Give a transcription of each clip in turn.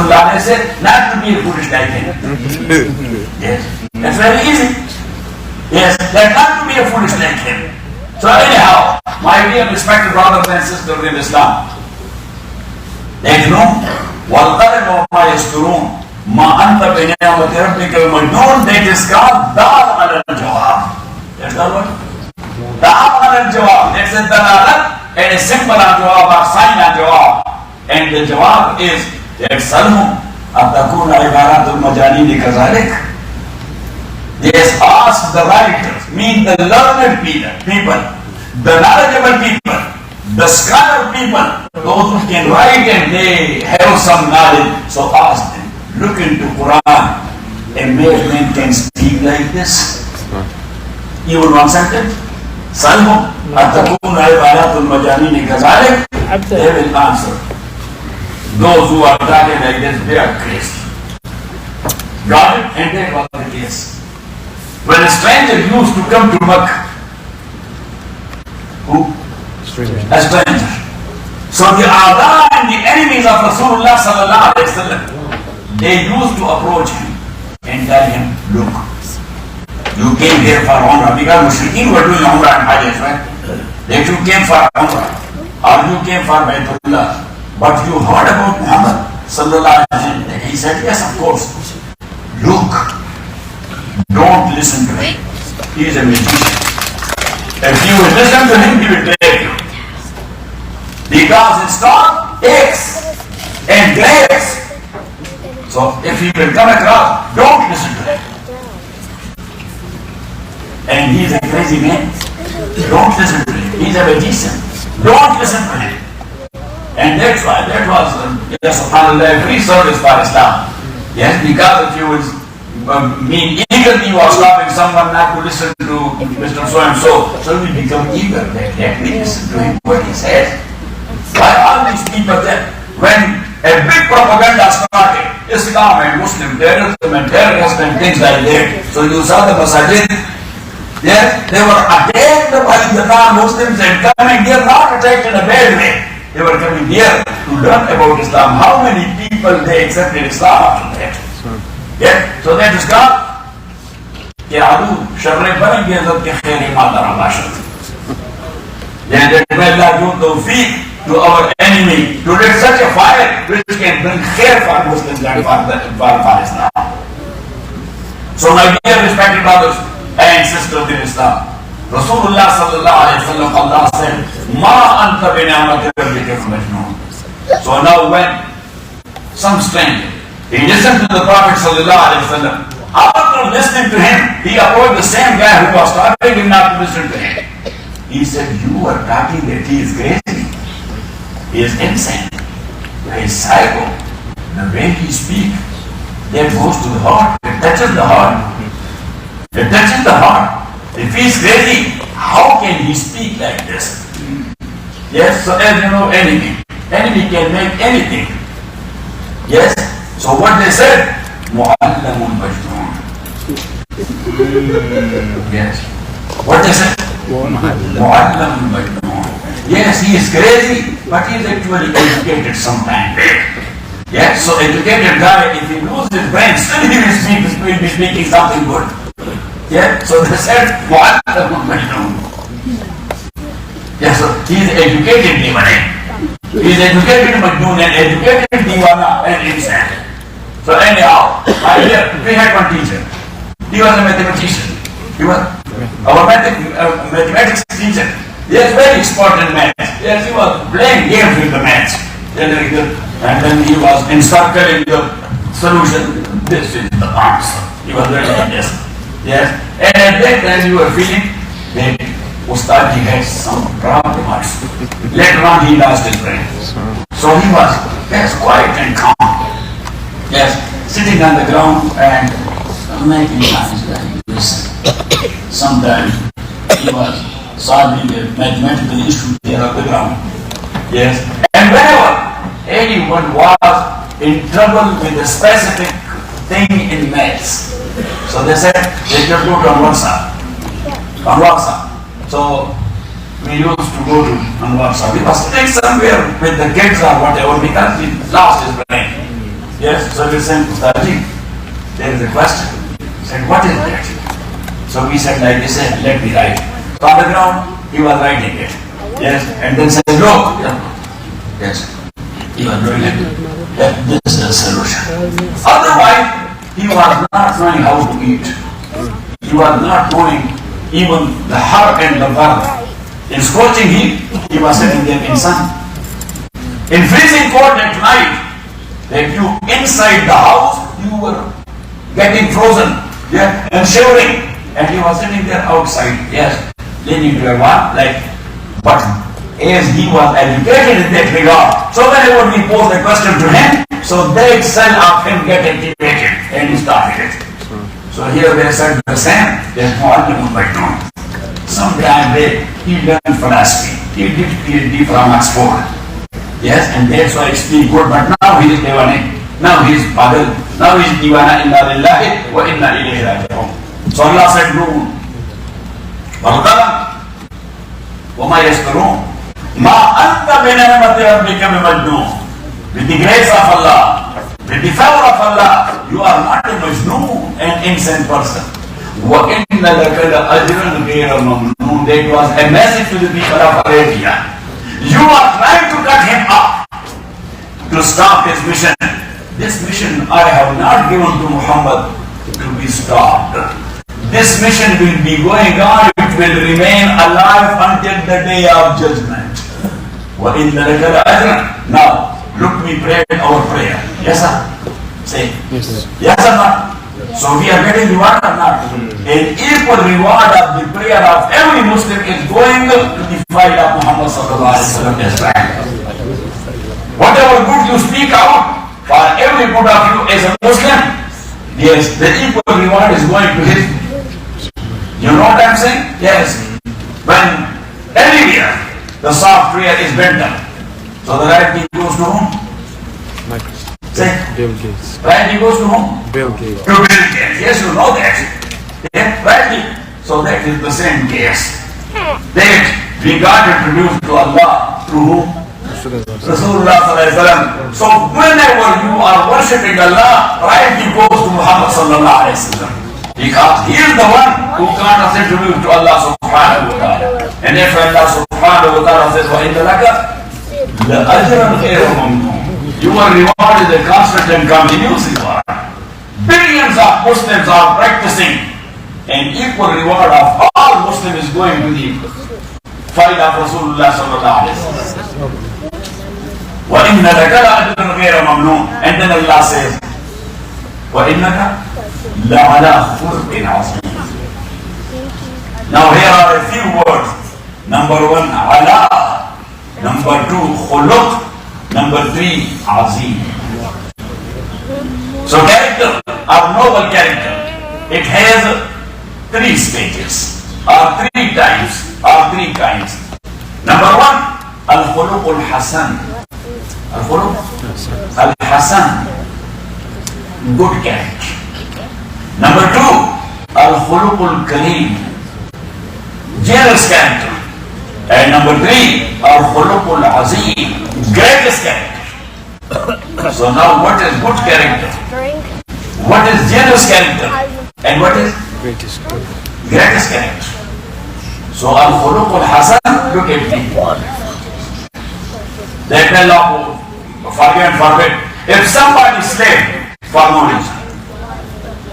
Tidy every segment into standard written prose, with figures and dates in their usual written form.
Rasulullah said not to be foolish like him. Yes, that's very easy. Yes, that not to be a foolish like him. So anyhow, my dear respected brothers and sisters in Islam, देखो वल्क़लम वमा यस्तरून मा अंत बिनियामत रब्बिका मजनून, that is called dal ala al-jawab. That's the word. Dal ala al-jawab. That's a dalalat and a symbol of jawab or sign of jawab. And the jawab is that salhum atakuna ibaratul majanini kazalik. Yes, ask the writers, mean the learned people, the knowledgeable people, the scholar people, those who can write and they have some knowledge. So ask them, look into Quran. A man can speak like this? Even one sentence? Salhum atakuna ibaratul majanini kazalik. They will answer. Those who are talking like this, they are crazy. Got it? And that was the case. When a stranger used to come to Makkah, who? A stranger. So the A'da and the enemies of Rasulullah sallallahu alaihi wasallam, they used to approach him and tell him, look, you came here for Umrah, because Mushrikeen were doing Umrah and Hajj, right? That you came for Umrah, or you came for Baytullah, but you heard about Muhammad sallallahu alaihi wasallam. He said, yes, of course. Look, don't listen to him. He is a magician. If you will listen to him, he will take you. Because it's not eggs and grapes. So if he will come across, don't listen to him. And he is a crazy man. Don't listen to him. He is a magician. Don't listen to him. And that's why, that was, yes, subhanAllah, free service for Islam. Yes, because if you will mean eagerly you are stopping someone not to listen to Mr. So-and-so, so we become eager. Let me listen to him, what he says. Why all these people then, when a big propaganda started, Islam and Muslim terrorism and terrorism and things like that, so you saw the masajid, yes, they were attacked by the non-Muslims and coming here, not attacked in a bad way. They were coming here to learn about Islam. How many people they accepted Islam after that? Yeah, so that is called कि आदू शर्रे बनेंगे जब के खैर माता रामाशत. Yeah, that may Allah do tawfiq to our enemy to let such a fire which can bring khair for Muslims and for Islam. So my dear respected brothers and sisters in Islam, Rasulullah sallallahu alaihi wasallam, Allah said, "Ma anta bi ni'mati rabbika majnun." So now when some stranger, he listened to the Prophet sallallahu alaihi wasallam. After listening to him, he approached the same guy who was talking him not to listen to him. He said, "You are talking that he is crazy. He is insane. He is psycho. The way he speaks, that goes to the heart. It touches the heart. It touches the heart. If he is crazy, how can he speak like this?" Yes, so as you know, enemy can make anything. Yes. So what they said, Mu'allamun Majnun. Yes. What they said? Mu'allamun Majnun. Yes, he is crazy, but he is actually educated sometimes. Yes, so educated guy, if he loses his brain, still he will be speaking something good. Yes, so they said, Mu'allamun Majnun. Yes, so he is educated Diwana. He is educated Majnun and educated Diwana and insane. So anyhow, we had one teacher. He was a mathematician. He was our mathematics teacher. He was very expert in maths. Yes, he was playing games with the maths. And then he was encircling the solution. This is the answer. He was very honest. Yes. And at that time you were feeling that Ustad he had some problems. Later on he lost his brain. So he was quiet and calm. Yes, sitting on the ground and making times like this. Sometimes he was solving a mathematical issue there on the ground. Yes, and whenever anyone was in trouble with a specific thing in maths, so they said they just go to Anwarsa. So we used to go to Anwarsa. We were sitting somewhere with the kids or whatever because he lost his brain. Yes, so we said, Ustadji, there is a question. He said, what is that? So we said like this, let me write. So on the ground, he was writing it. Yes, and then said, look. Yes, he was doing it. This is the solution. Otherwise, he was not knowing how to eat. He was not knowing even the har and the bar. In scorching heat, he was sitting there in sun. In freezing cold at night, that you inside the house, you were getting frozen, yeah, and shivering, and he was sitting there outside, yes, leaning to a wall, like, but as he was educated in that regard, so whenever we pose a question to him, so that cell of him get activated, and he started it. So here they said the same, there's no argument by no. Sometime he learned philosophy, he did PhD from Oxford. Yes, and that's why it's been good, but now he is Devani, now he is Badal, now he is Divana inna lillahi wa inna ilayhi raji'un. So Allah said, no. Bhagavatam, wa ma yastarun, ma anta binamati rabbika bimajnun. With the grace of Allah, with the favor of Allah, you are not a majnoon, an innocent person. Wa inna laka la ajran ghayra mamnoon. That was a message to the people of Arabia. You are trying to cut him up to stop his mission. This mission I have not given to Muhammad to be stopped. This mission will be going on, it will remain alive until the day of judgment. Now, look, we prayed our prayer. Yes, sir? Say. Yes, yes or not? So we are getting reward or not? An equal reward of the prayer of every Muslim is going to the fight of Muhammad sallallahu alaihi wasallam as well. Whatever good you speak out, for every good of you as a Muslim, yes, the equal reward is going to his. You know what I'm saying? Yes. When anywhere the software is bent up, so the right thing goes to whom? Say, Bill Gates. Right, he goes to whom? Bill Gates. To Bill Gates. Yes, you know that. Yeah, right. So that is the same case. That we got introduced to Allah through whom? Rasulullah sallallahu alaihi wasallam. So whenever you are worshipping Allah, right, he goes to Muhammad sallallahu alaihi wasallam. Because he is the one who got us introduced to Allah subhanahu wa ta'ala. And if Allah subhanahu wa ta'ala says, وَإِنَّ لَكَ لَأَجْرًا غَيْرَ مَمْنُونٍ. Your reward is a constant and continuous reward. Billions of Muslims are practicing an equal reward of all Muslims is going to the fight of Rasulullah sallallahu alaihi wasallam. وَإِنَّ لَكَ لَأَجْرًا غَيْرَ مَمْنُونٍ. And then Allah says, وَإِنَّكَ لَعَلَى خُلُقٍ عَظِيمٍ. Now here are a few words. Number one, ala. Number two, khuluq. Number three, azim. So character, or noble character, it has three stages, or three types, or three kinds. Number one, al-khuluq al-hasan. Al-khuluq al-hasan, good character. Number two, al-khuluq al-kareem, generous character. And number three, al-khuluq al-azim, greatest character. So now what is good character? What is generous character? And what is greatest character? So al-khuluq al-hasan, look at me. Let Allah forget and forbid. If somebody slaved for no reason,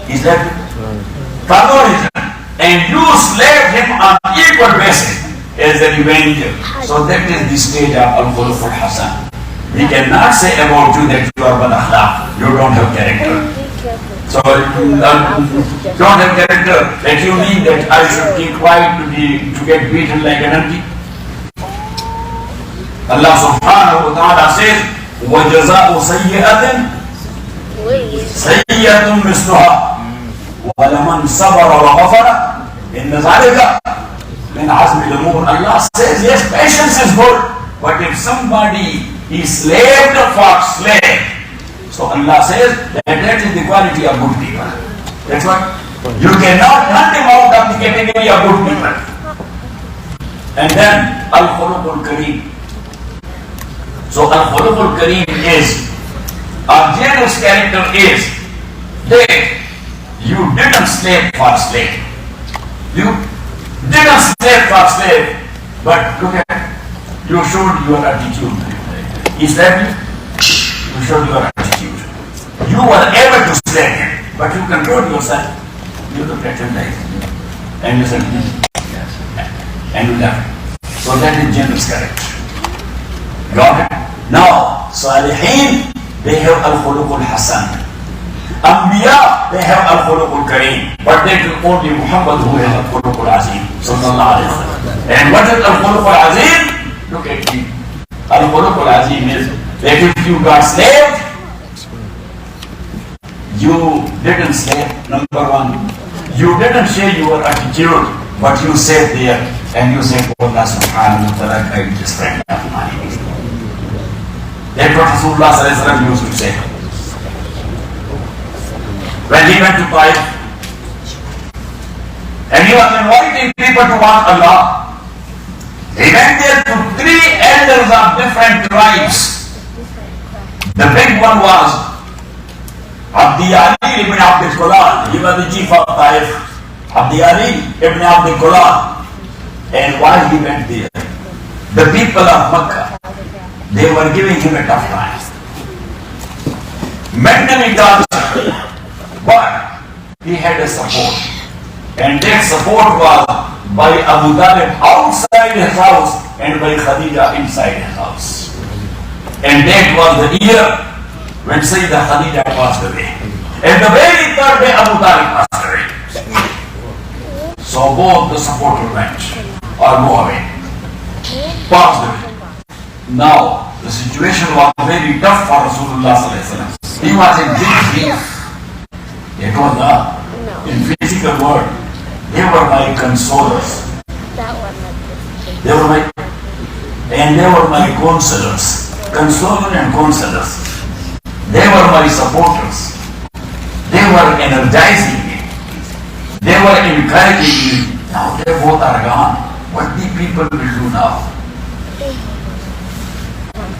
he slaved for no reason, and you slaved him on equal basis as a revenge, so that is the stage of al-khuluq al-hasan. We cannot say about you that you are bad akhlaq, you don't have character. So don't have character, that you mean that I should keep quiet to get beaten like an donkey. Allah subhanahu wa ta'ala says, وَجَزَاءُ سَيِّئَةٍ سَيِّئَةٌ مِثْلُهَا وَلَمَنْ صَبَرَ وَغَفَرَ إِنَّ ذَلِكَ مِنْ عَزْمِ الْأُمُورِ. Allah says, yes, patience is good, but if somebody is slaved for slave, so Allah says that is the quality of good people. That's what you cannot hunt him out of the category of good people. And then al-khuluq al-kareem. So al-khuluq al-kareem is A generous character is that you didn't slave for slave. You didn't slave for slave, but look at, you showed your attitude. Is that it? You showed your attitude. You were able to slay him, but you controlled yourself. You looked at him like, and you said, yes, and you left. So that is generous character. Got it? Now, Salihin, they have al-khuluq al-hasan. Anbiya, they have al-khuluq al-kareem. But they do only Muhammad who has al-khuluq al-azim. Sallallahu alayhi wa sallam. And what is al-khuluq al-azim? Look at me. Al-khuluq al-azim is that if you got slave, you didn't say, number one, you didn't share your attitude, but you sat there and you said, oh Allah subhanahu wa ta'ala, I just friend of mine. That's what Rasulullah sallallahu alayhi wa sallam used to say. When he went to Taif, and he was inviting people to want Allah, he went there to 3 elders of different tribes. The big one was Ali ibn Abdul Qulan. He was the chief of Taif. Ali ibn Abdul Qulan. And while he went there, the people of Makkah, they were giving him a tough time. Mentally tortured. But he had a support. And that support was by Abu Talib outside his house and by Khadija inside his house. And that was the year when Sayyidah Khadija passed away. And the very third day Abu Talib passed away. So both the supporters went or go away. Passed away. Now the situation was very tough for Rasulullah sallallahu alaihi wasallam. He was in deep grief. It was not in physical world. They were my consolers. They were my counselors. Consoler and counselors. They were my supporters. They were energizing me. They were encouraging me. Now they both are gone. What the people will do now?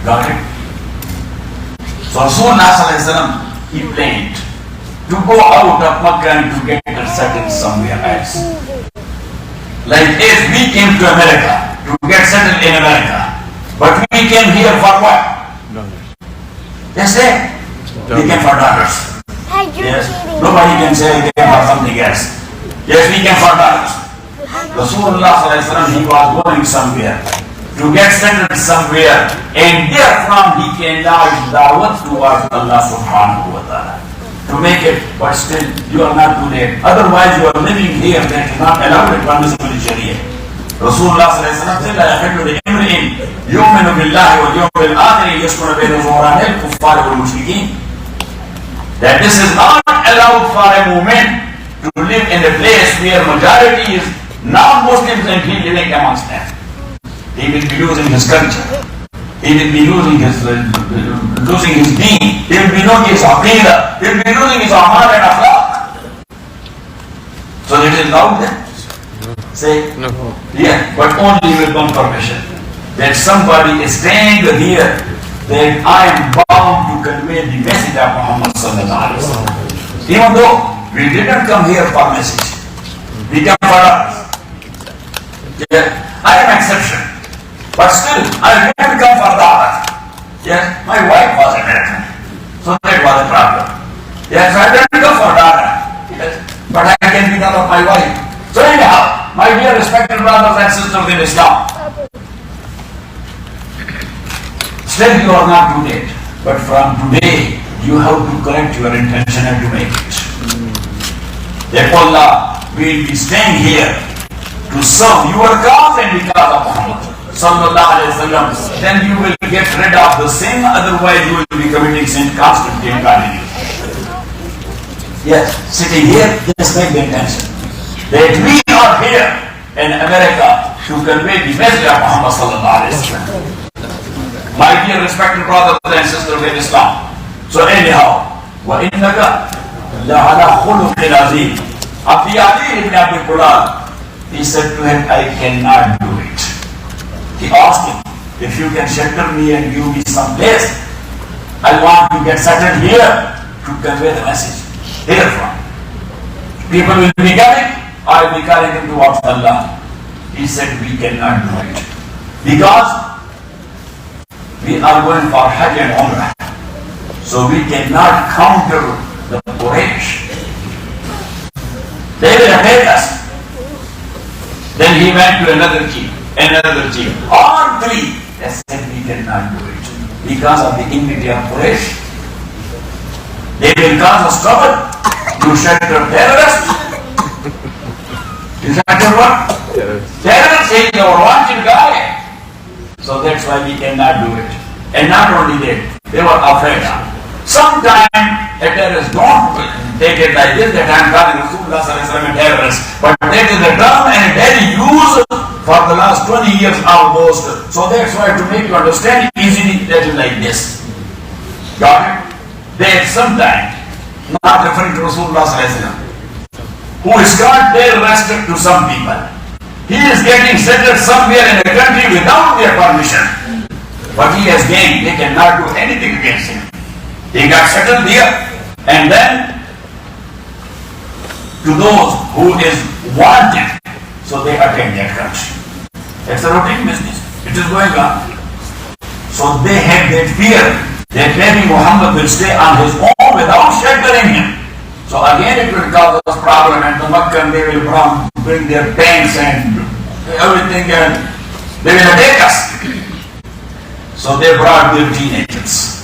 Got it? So Rasulullah sallallahu alaihi wasallam, he planned to go out of Makkah and to get settled somewhere else. Like if we came to America to get settled in America, but we came here for what? They say we came for dollars. Yes, nobody can say we came for something else. Yes, we came for dollars. Rasulullah sallallahu alaihi wasallam, he was going somewhere to get settled somewhere, and therefrom he can launch da'wat towards Allah subhanahu wa ta'ala. To make it, but still you are not too late. Otherwise you are living here that is not allowed in permissible Sharia. Rasulullah sallallahu alaihi wasallam said, "La yahillu li imri'in yu'minu billahi wal yawmil akhir yashkuru bayna zuhranil kuffar wal mushrikeen." That this is not allowed for a woman to live in a place where majority is non-Muslims and he living amongst them. He will be losing his culture. He will be losing his deen. He will be losing his aqidah. He will be losing his amal and akhlaq. So it is out there. Say, no. Yeah, but only with one permission. That somebody is staying here, that I am bound to convey the message of Muhammad sallallahu alaihi wasallam. Even though we didn't come here for message, we came for us. Yeah, I am exception. But still, I didn't come for that. Yes, my wife was American. So that was a problem. Yes, I didn't come for that. Yes, but I can be that of my wife. So anyhow, my dear respected brothers and sisters in Islam, still you are not too late. But from today, you have to correct your intention and to make it. Therefore, Allah will be staying here to serve your cause and the cause of Muhammad sallallahu alaihi wasallam. Then you will get rid of the sin, otherwise you will be committing sin constantly and continually. Yes, sitting here, just make the intention that we are here in America to convey the message of Muhammad sallallahu alaihi wasallam. My dear respected brothers and sisters in Islam. So anyhow, وَإِنَّكَ لَعَلَى خُلُقٍ عَظِيمٍ. Ali ibn Abdul Qulan, he said to him, I cannot do it. He asked him, if you can shelter me and give me some place, I want to get settled here to convey the message here from. People will be coming, I will be carrying them towards Allah. He said we cannot do it because we are going for Hajj and Umrah. So we cannot counter the Quraysh. They will attack us. Then he went to another chief. All three, they said we cannot do it because of the enmity of Quraysh. They will cause us trouble. You shelter terrorists. You shelter what? Terrorists is our wanted guy. So that's why we cannot do it. And not only that, they were afraid of. Sometimes a terrorist don't take it like this, that I am calling Rasulullah a terrorist. But that is the term and daily use for the last 20 years almost. So that's why to make you understand easily, that is like this. Got it? They sometimes, not referring to Rasulullah who is called terrorist to some people. He is getting settled somewhere in a country without their permission. What he has gained, they cannot do anything against him. He got settled there, and then to those who is wanted, so they attack that country. It's a routine business. It is going on. So they have that fear that maybe Muhammad will stay on his own without sheltering him. So again it will cause us problem, and the Makkah they will bring their tanks and everything, and they will attack us. So they brought their teenagers.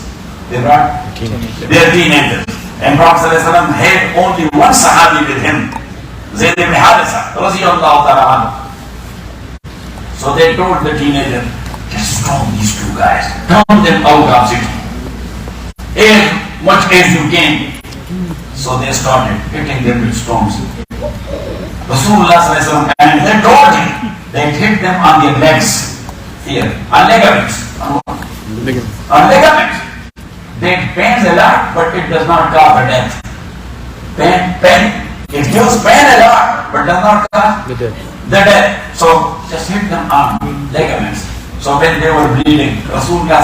Their teenagers. And Prophet ﷺ had only one Sahabi with him, Zayd ibn Haritha, radiyallahu ta'ala anhu. So they told the teenager, just stone these two guys, turn them out of city, as much as you can. So they started hitting them with stones. Rasulullah ﷺ, and they told him, they hit them on their legs, here, on ligaments. On ligaments. They pains a lot, but it does not cause a death. Pain. It gives pain a lot, but does not cause the death. So just hit them on ligaments. So when they were bleeding, Rasulullah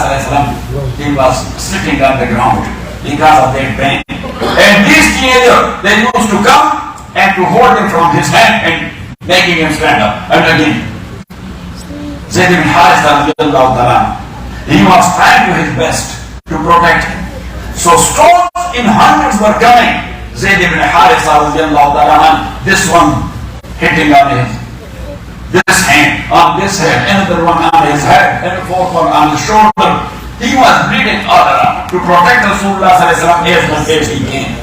he was sitting on the ground because of that pain. And these teenagers, they used to come and to hold him from his hand and making him stand up. And again, Zayd ibn Haritha, he was trying to his best to protect him. So stones in hundreds were coming. Zayd ibn Haritha, this one hitting on this hand, on this head, another one on his head, and the fourth one on his shoulder. He was bleeding all around to protect Rasulullah as much as he can.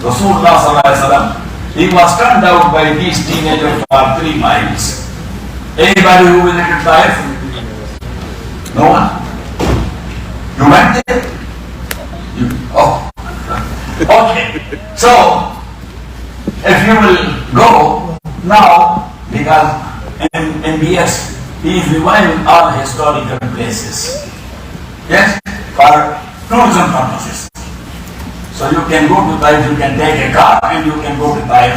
Rasulullah, he was turned out by these teenagers for 3 miles. Anybody who visited Taif? No one? You went there? Okay. So, if you will go now, because in BS, he is reviving all historical places. Yes? For tourism purposes. So you can go to Taif, you can take a car and you can go to Taif.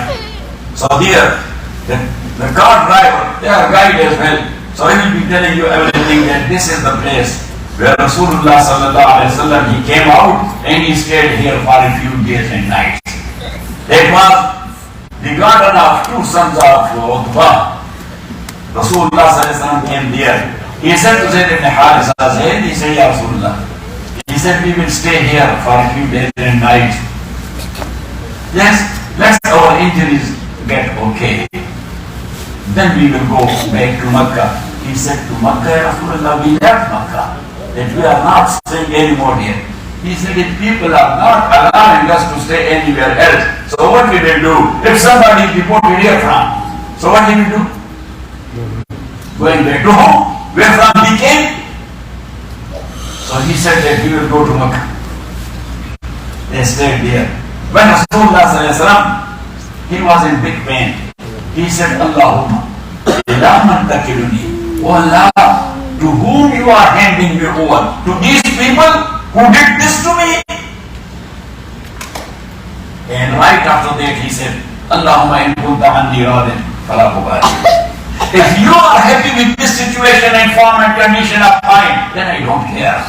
So there, the car driver, they are guide as well. So he will be telling you everything that this is the place where Rasulullah he came out and he stayed here for a few days and nights. That was the garden of 2 sons of Utbah. Rasulullah came there. He said to Zayd ibn Haritha, he said, Ya Rasulullah. He said, we will stay here for a few days and nights. Yes, let our injuries get okay. Then we will go back to Makkah. He said to Makkah, Rasulullah, we left Makkah, that we are not staying anymore here. He said, if people are not allowing us to stay anywhere else, so what we will do? If somebody is deported here from, so what he will do? Going back to home, where from he came. So he said that he will go to Makkah. They stayed there. When Rasulullah he was in big pain. He said, Allahumma, ila man takiluni. Oh Allah, to whom you are handing me over? To these people who did this to me? And right after that he said, Allahumma in kunta anni radin fala ubali. If you are happy with this situation and form and condition of mine, then I don't care.